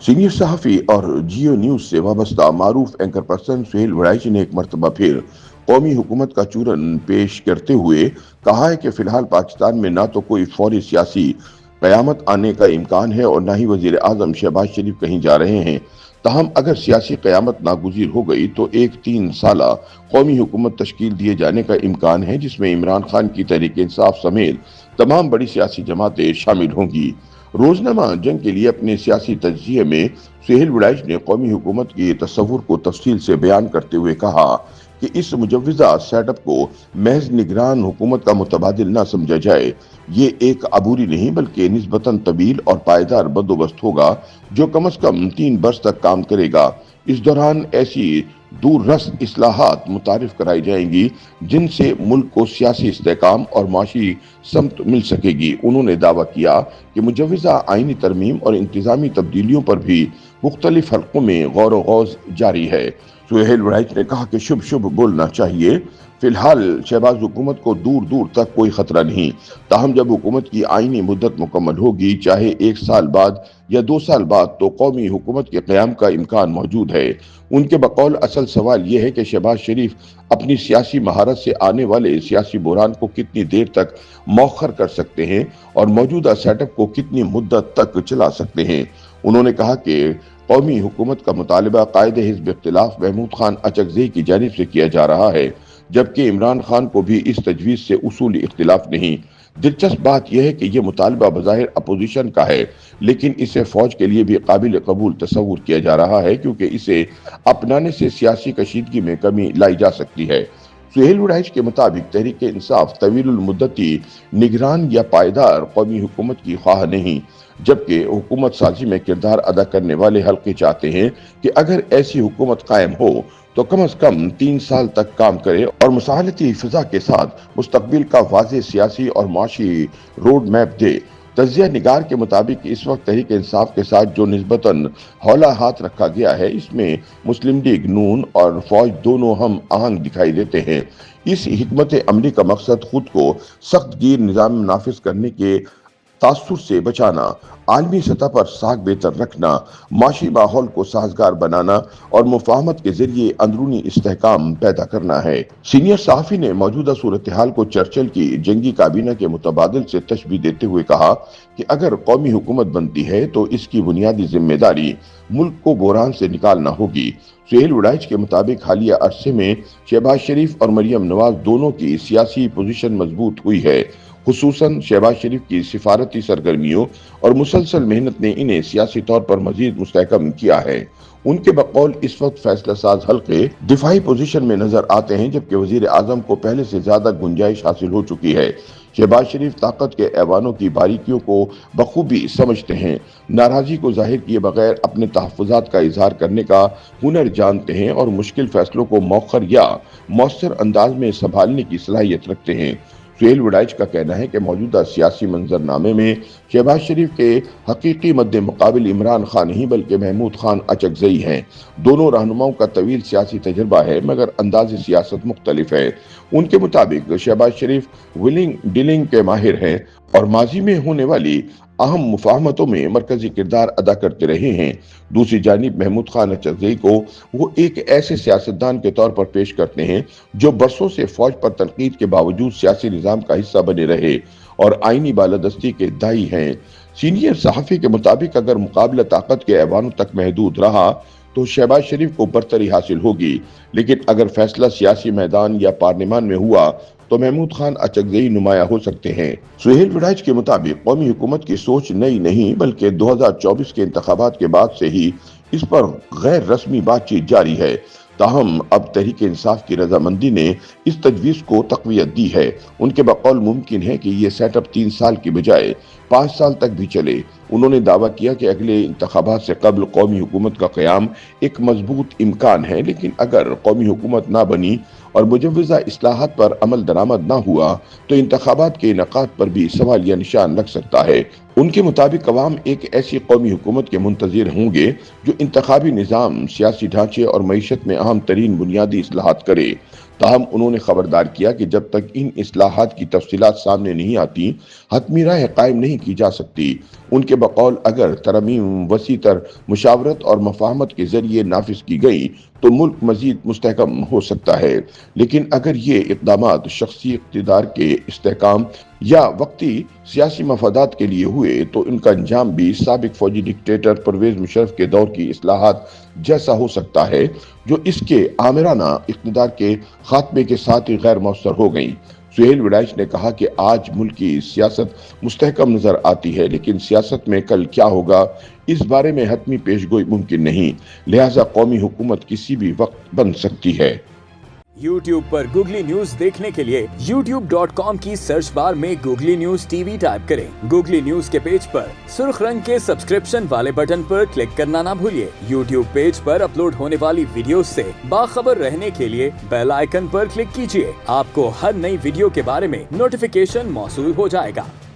Senior सहाफ़ी और जियो news से वाबस्ता मारूफ एंकर पर्सन सुहेल वड़ाइची ने एक मरतबा फिर कौमी हुकूमत का चूरन पेश करते हुए कहा है कि फ़िलहाल पाकिस्तान में ना तो कोई फौरी सियासी क़यामत आने का इम्कान है और ना ही वज़ीर आज़म शहबाज शरीफ कहीं जा रहे हैं। ताहम अगर सियासी क़यामत नागुज़ीर हो गई तो एक 3 साला कौमी हुकूमत तश्कील दिए जाने का इम्कान है, जिसमें इमरान खान की तहरीक इंसाफ समेत तमाम बड़ी सियासी जमातें शामिल होंगी। रोजनामा जंग के लिए अपने सियासी तजज़िये में सुहेल वड़ाइच ने कौमी हुकूमत के तस्वुर को तफसील से बयान करते हुए कहा कि इस मुजव्वज़ा सेटअप को महज निगरान हुकूमत का मुतबादिल ना समझा जाए। ये एक अबूरी नहीं बल्कि निस्बतन तवील और पायदार बंदोबस्त होगा जो कम अज कम 3 बरस तक काम करेगा। इस दौरान ऐसी दूररस इस्लाहात मुतारिफ कराई जाएंगी जिनसे मुल्क को सियासी इस्तेहकाम और माशी समत मिल सकेगी। उन्होंने दावा किया कि मुजव्वज़ा आईनी तरमीम और इंतजामी तब्दीलियों पर भी मुख्तलिफ हलकों में गौर व गौज जारी है। सुहेल वड़ाइच ने कहा कि शुभ शुभ बोलना चाहिए। फिलहाल शहबाज हुकूमत को दूर दूर तक कोई खतरा नहीं। ताहम जब हुकूमत की आईनी मुद्दत मुकम्मल होगी, चाहे 1 साल बाद या 2 साल बाद, तो कौमी हुकूमत के क़याम का इम्कान मौजूद है। उनके बकौल असल सवाल यह है कि शहबाज शरीफ अपनी सियासी महारत से आने वाले सियासी बुहरान को कितनी देर तक मौखर कर सकते हैं और मौजूदा सेटअप को कितनी मुद्दत तक चला सकते हैं। उन्होंने कहा कि कौमी हुकूमत का मुतालबा कायदे हिज़्ब इख्तिलाफ महमूद खान अचकज़ई की जानिब से किया जा रहा है, जबकि इमरान खान को भी इस तजवीज़ से उसूली इख्तिलाफ नहीं। दिलचस्प बात यह है कि यह मुतालबा बज़ाहिर अपोजिशन का है, लेकिन इसे फौज के लिए भी काबिल कबूल तस्वुर किया जा रहा है, क्योंकि इसे अपनाने से सियासी कशीदगी में कमी लाई जा सकती है। सुहेल वड़ाइच के मुताबिक तहरीक इंसाफ तवीलुल मुद्दती निगरान या पायदार कौमी हुकूमत की ख्वाह नहीं, जबकि हुकूमत साजी में किरदार अदा करने वाले हल्के चाहते हैं कि अगर ऐसी हुकूमत कायम हो तो कम अज कम 3 साल तक काम करे और मुसाहलती फिजा के साथ मुस्तकबिल का वाज़ेह सियासी और माशी रोड मैप दे। तजिया निगार के मुताबिक इस वक्त तहरीक इंसाफ के साथ जो निस्बतन हौला हाथ रखा गया है, इसमें मुस्लिम लीग नून और फौज दोनों हम आहंग दिखाई देते हैं। इस हिकमत अमली का मकसद खुद को सख्त गिर निज़ाम नाफिज करने के तासुर से बचाना, आलमी सतह पर साख बेहतर रखना, माशी माहौल को साजगार बनाना और मुफाहमत के जरिए अंदरूनी इस्तेहकाम पैदा करना है। सीनियर सहाफ़ी ने मौजूदा सूरत हाल को चर्चिल की जंगी काबीना के मुतबादिल से तशबीह देते हुए कहा कि अगर कौमी हुकूमत बनती है तो इसकी बुनियादी जिम्मेदारी मुल्क को बहरान से निकालना होगी। सुहेल वड़ाइच के मुताबिक हालिया अरसे में शहबाज शरीफ और मरियम नवाज दोनों की सियासी पोजीशन मजबूत हुई है। खुसूसन शहबाज शरीफ की सिफारती सरगर्मियों और मुसलसल मेहनत ने इन्हें सियासी तौर पर मजीद मुस्तहकम किया है। उनके बकौल इस वक्त फैसला साज हल्के दिफाई पोजीशन में नजर आते हैं, जबकि वजीर आजम को पहले से ज्यादा गुंजाइश हासिल हो चुकी है। शहबाज शरीफ ताकत के ऐवानों की बारीकियों को बखूबी समझते हैं, नाराजगी को जाहिर किए बगैर अपने तहफ़्फ़ुज़ात का इजहार करने का हुनर जानते हैं और मुश्किल फैसलों को मौखर या मौसर अंदाज में संभालने की सलाहियत रखते हैं। सुहेल वड़ाइच का कहना है कि मौजूदा सियासी मंजरनामे में शहबाज शरीफ के हकीकी मद्दे मुकाबिल इमरान खान नहीं बल्कि महमूद खान अचकज़ई हैं। दोनों रहनुमाओं का तवील सियासी तजर्बा है, मगर अंदाज सियासत मुख्तलिफ है। उनके मुताबिक शहबाज शरीफ विलिंग डीलिंग के माहिर हैं और माजी में होने वाली अहम मुफाहमतों में मरकजी किरदार अदा करते रहे हैं। दूसरी जानिब महमूद खान अचकज़ई को वो एक ऐसे सियासतदान के तौर पर पेश करते हैं जो बरसों से फौज पर तनकीद के बावजूद सियासी निज़ाम का हिस्सा बने रहे और आईनी बालादस्ती के दाई हैं। सीनियर सहाफ़ी के मुताबिक अगर मुकाबला ताकत के ऐवानों तक महदूद रहा तो शहबाज शरीफ को बरतरी हासिल होगी, लेकिन अगर फैसला सियासी मैदान या पार्लियामान में हुआ तो महमूद खान अचकज़ई नुमाया हो सकते हैं। सुहेल वड़ाइच के मुताबिक कौमी हुकूमत की सोच नई नहीं बल्कि 2024 के इंतखाबात के बाद से ही इस पर गैर रस्मी बातचीत जारी है। ताहम अब तहरीक इंसाफ की रजामंदी ने इस तजवीज़ को तक़वियत दी है। उनके बकौल मुमकिन है कि ये सेटअप 3 साल की बजाय 5 साल तक भी चले। उन्होंने दावा किया कि अगले इंतखाबात से कबल कौमी हुकूमत का क़याम एक मजबूत इम्कान है, लेकिन अगर कौमी हुकूमत ना बनी और मुजव्वज़ा इस्लाहात पर अमल दरामद ना हुआ तो इंतखाबात के इनेकाद पर भी सवालिया निशान लग सकता है। उनके मुताबिक अवाम एक ऐसी कौमी हुकूमत के मुंतज़िर होंगे जो इंतखाबी निज़ाम, सियासी ढांचे और मईशत में अहम तरीन बुनियादी इस्लाहात करे। ताहम उन्होंने खबरदार किया कि जब तक इन इस्लाहात की तफसीलात सामने नहीं आती, हतमी राय कायम नहीं की जा सकती। ان کے بقول اگر ترمیم وسیع تر مشاورت اور مفاہمت کے ذریعے نافذ کی گئی تو ملک مزید مستحکم ہو سکتا ہے، لیکن اگر یہ اقدامات شخصی اقتدار کے استحکام یا وقتی سیاسی مفادات کے لیے ہوئے تو ان کا انجام بھی سابق فوجی ڈکٹیٹر پرویز مشرف کے دور کی اصلاحات جیسا ہو سکتا ہے، جو اس کے آمرانہ اقتدار کے خاتمے کے ساتھ ہی غیر مؤثر ہو گئیں۔ سہیل وڑائچ نے کہا کہ آج ملک کی سیاست مستحکم نظر آتی ہے، لیکن سیاست میں کل کیا ہوگا اس بارے میں حتمی پیشگوئی ممکن نہیں، لہٰذا قومی حکومت کسی بھی وقت بن سکتی ہے۔ YouTube پر گوگلی نیوز دیکھنے کے لیے youtube.com کی سرچ بار میں googly news T V type کریں۔ گوگلی نیوز کے پیج پر سرخ رنگ کے سبسکرپشن والے بٹن پر کلک کرنا نہ بھولیے۔ YouTube پیج پر اپلوڈ ہونے والی ویڈیوز سے باخبر رہنے کے لیے بیل آئیکن پر کلک کیجیے۔ آپ کو ہر نئی ویڈیو کے بارے میں نوٹیفیکیشن موصول ہو جائے گا۔